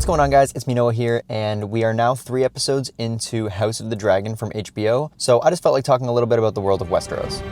going on, guys? It's me, Noah, here, and we are now 3 episodes into House of the Dragon from HBO, so I just felt like talking a little bit about the world of Westeros.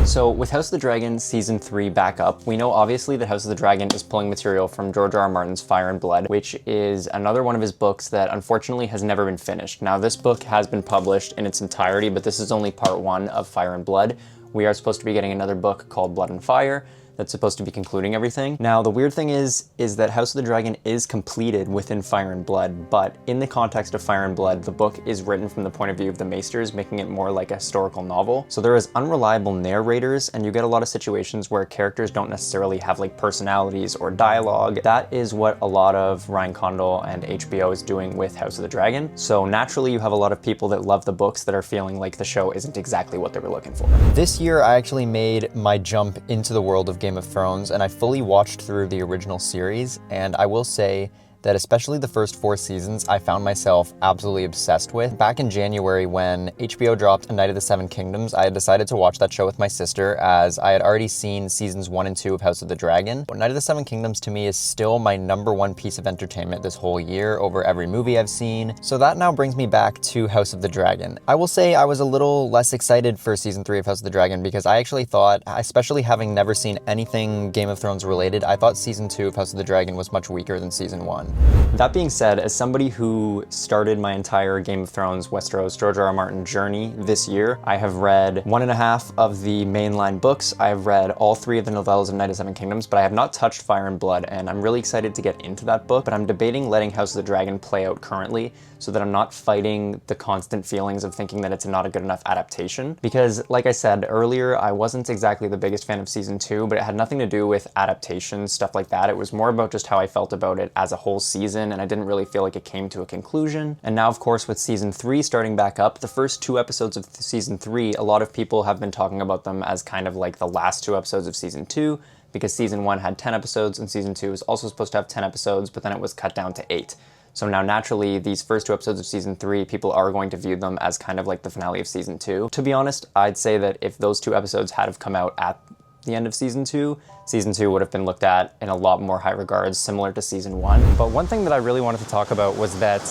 So with House of the Dragon Season 3 back up, we know obviously that House of the Dragon is pulling material from George R. R. Martin's Fire and Blood, which is another one of his books that unfortunately has never been finished. Now, this book has been published in its entirety, but this is only part 1 of Fire and Blood. We are supposed to be getting another book called Blood and Fire that's supposed to be concluding everything. Now, the weird thing is that House of the Dragon is completed within Fire and Blood, but in the context of Fire and Blood, the book is written from the point of view of the Maesters, making it more like a historical novel. So there is unreliable narrators, and you get a lot of situations where characters don't necessarily have like personalities or dialogue. That is what a lot of Ryan Condal and HBO is doing with House of the Dragon. So naturally, you have a lot of people that love the books that are feeling like the show isn't exactly what they were looking for. This year, I actually made my jump into the world of Game of Thrones, and I fully watched through the original series, and I will say that especially the first 4 seasons, I found myself absolutely obsessed with. Back in January, when HBO dropped A Night of the Seven Kingdoms, I had decided to watch that show with my sister, as I had already seen seasons 1 and 2 of House of the Dragon. But Night of the Seven Kingdoms to me is still my #1 piece of entertainment this whole year over every movie I've seen. So that now brings me back to House of the Dragon. I will say I was a little less excited for season 3 of House of the Dragon because I actually thought, especially having never seen anything Game of Thrones related, I thought season 2 of House of the Dragon was much weaker than season 1. That being said, as somebody who started my entire Game of Thrones Westeros George R. R. Martin journey this year, I have read 1.5 of the mainline books. I have read all 3 of the novellas of Night of Seven Kingdoms, but I have not touched Fire and Blood, and I'm really excited to get into that book, but I'm debating letting House of the Dragon play out currently so that I'm not fighting the constant feelings of thinking that it's not a good enough adaptation. Because, like I said earlier, I wasn't exactly the biggest fan of season 2, but it had nothing to do with adaptations, stuff like that. It was more about just how I felt about it as a whole season, and I didn't really feel like it came to a conclusion. And now, of course, with season 3 starting back up, the first 2 episodes of season 3, a lot of people have been talking about them as kind of like the last 2 episodes of season 2, because season 1 had 10 episodes and season 2 was also supposed to have 10 episodes, but then it was cut down to 8. So now naturally, these first 2 episodes of season 3, people are going to view them as kind of like the finale of season 2. To be honest, I'd say that if those 2 episodes had have come out at the end of season 2 would have been looked at in a lot more high regards, similar to season 1. But one thing that I really wanted to talk about was that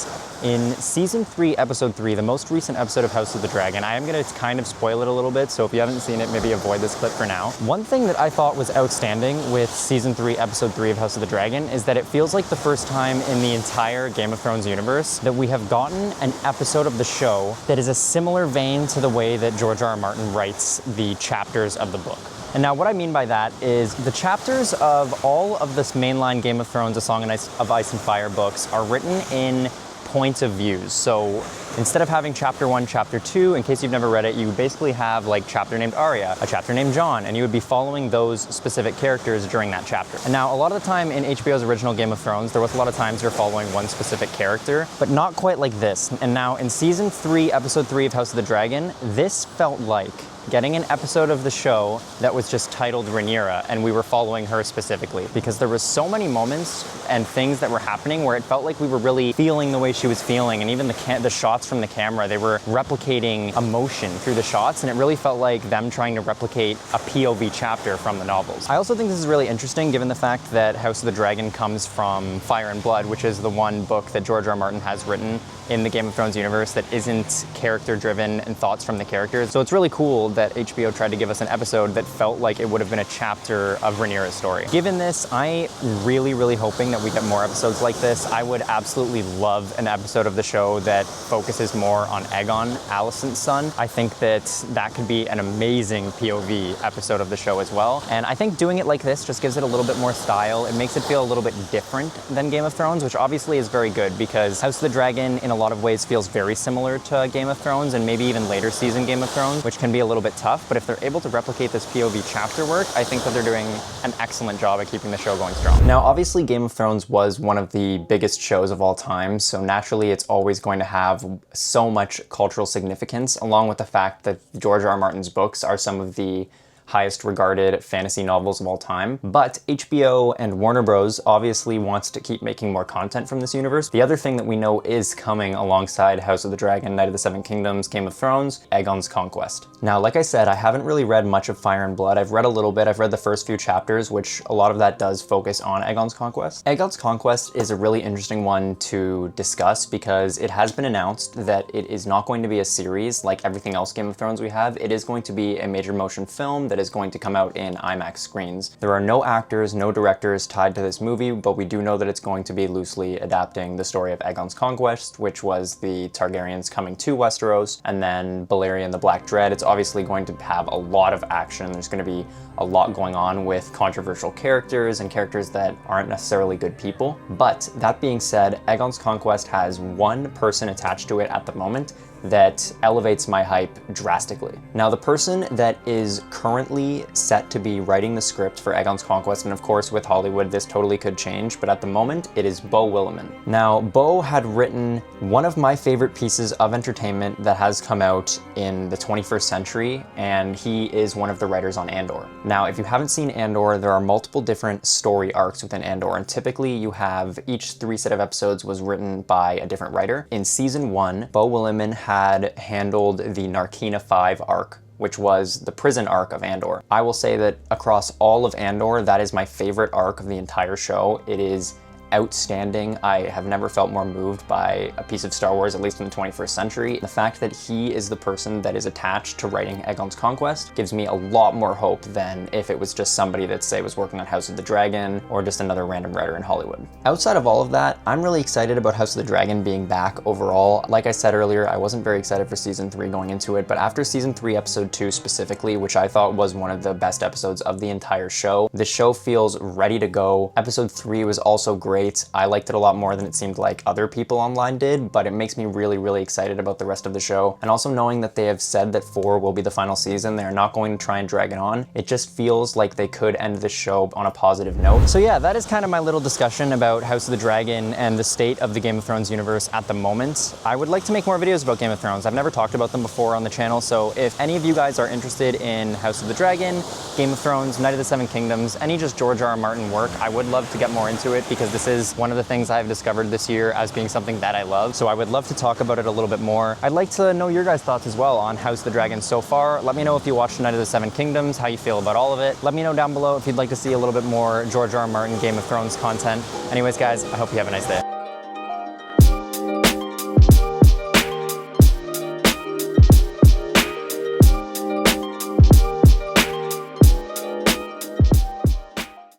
in season 3, episode 3, the most recent episode of House of the Dragon, I am gonna kind of spoil it a little bit, so if you haven't seen it, maybe avoid this clip for now. One thing that I thought was outstanding with season 3, episode 3 of House of the Dragon is that it feels like the first time in the entire Game of Thrones universe that we have gotten an episode of the show that is a similar vein to the way that George R. R. Martin writes the chapters of the book. And now what I mean by that is the chapters of all of this mainline Game of Thrones, A Song of Ice and Fire books are written in points of views. So instead of having chapter 1, chapter 2, in case you've never read it, you basically have like chapter named Arya, a chapter named Jon, and you would be following those specific characters during that chapter. And now a lot of the time in HBO's original Game of Thrones, there was a lot of times you're following one specific character, but not quite like this. And now in season 3, episode 3 of House of the Dragon, this felt like getting an episode of the show that was just titled Rhaenyra, and we were following her specifically, because there was so many moments and things that were happening where it felt like we were really feeling the way she was feeling, and even the shots from the camera, they were replicating emotion through the shots, and it really felt like them trying to replicate a POV chapter from the novels. I also think this is really interesting given the fact that House of the Dragon comes from Fire and Blood, which is the one book that George R. R. Martin has written in the Game of Thrones universe that isn't character-driven and thoughts from the characters. So it's really cool that HBO tried to give us an episode that felt like it would have been a chapter of Rhaenyra's story. Given this, I'm really hoping that we get more episodes like this. I would absolutely love an episode of the show that focuses more on Aegon, Alicent's son. I think that that could be an amazing POV episode of the show as well. And I think doing it like this just gives it a little bit more style. It makes it feel a little bit different than Game of Thrones, which obviously is very good because House of the Dragon in a lot of ways feels very similar to Game of Thrones and maybe even later season Game of Thrones, which can be a little bit tough, but if they're able to replicate this POV chapter work, I think that they're doing an excellent job at keeping the show going strong. Now, obviously Game of Thrones was one of the biggest shows of all time, so naturally it's always going to have so much cultural significance, along with the fact that George R. R. Martin's books are some of the highest regarded fantasy novels of all time. But HBO and Warner Bros. Obviously wants to keep making more content from this universe. The other thing that we know is coming alongside House of the Dragon, Knight of the Seven Kingdoms, Game of Thrones, Aegon's Conquest. Now, like I said, I haven't really read much of Fire and Blood. I've read a little bit. I've read the first few chapters, which a lot of that does focus on Aegon's Conquest. Aegon's Conquest is a really interesting one to discuss because it has been announced that it is not going to be a series like everything else Game of Thrones we have. It is going to be a major motion film that is going to come out in IMAX screens. There are no actors, no directors tied to this movie, but we do know that it's going to be loosely adapting the story of Aegon's Conquest, which was the Targaryens coming to Westeros, and then Balerion the Black Dread. It's obviously going to have a lot of action. There's going to be a lot going on with controversial characters and characters that aren't necessarily good people. But that being said, Aegon's Conquest has one person attached to it at the moment that elevates my hype drastically. Now, the person that is currently set to be writing the script for Aegon's Conquest, and of course with Hollywood this totally could change, but at the moment it is Beau Willimon. Now, Beau had written one of my favorite pieces of entertainment that has come out in the 21st century, and he is one of the writers on Andor. Now, if you haven't seen Andor, there are multiple different story arcs within Andor, and typically you have each 3 set of episodes was written by a different writer. In season 1, Beau Willimon had handled the Narkina 5 arc, which was the prison arc of Andor. I will say that across all of Andor, that is my favorite arc of the entire show. It is outstanding. I have never felt more moved by a piece of Star Wars, at least in the 21st century. The fact that he is the person that is attached to writing Aegon's Conquest gives me a lot more hope than if it was just somebody that, say, was working on House of the Dragon or just another random writer in Hollywood. Outside of all of that, I'm really excited about House of the Dragon being back overall. Like I said earlier, I wasn't very excited for season 3 going into it, but after season 3, episode 2 specifically, which I thought was one of the best episodes of the entire show, the show feels ready to go. Episode 3 was also great. I liked it a lot more than it seemed like other people online did, but it makes me really, really excited about the rest of the show. And also knowing that they have said that 4 will be the final season, they're not going to try and drag it on. It just feels like they could end this show on a positive note. So yeah, that is kind of my little discussion about House of the Dragon and the state of the Game of Thrones universe at the moment. I would like to make more videos about Game of Thrones. I've never talked about them before on the channel, so if any of you guys are interested in House of the Dragon, Game of Thrones, Knight of the Seven Kingdoms, any just George R. R. Martin work, I would love to get more into it because this is one of the things I've discovered this year as being something that I love. So I would love to talk about it a little bit more. I'd like to know your guys' thoughts as well on House of the Dragon so far. Let me know if you watched Knight of the Seven Kingdoms, how you feel about all of it. Let me know down below if you'd like to see a little bit more George R. R. Martin Game of Thrones content. Anyways, guys, I hope you have a nice day.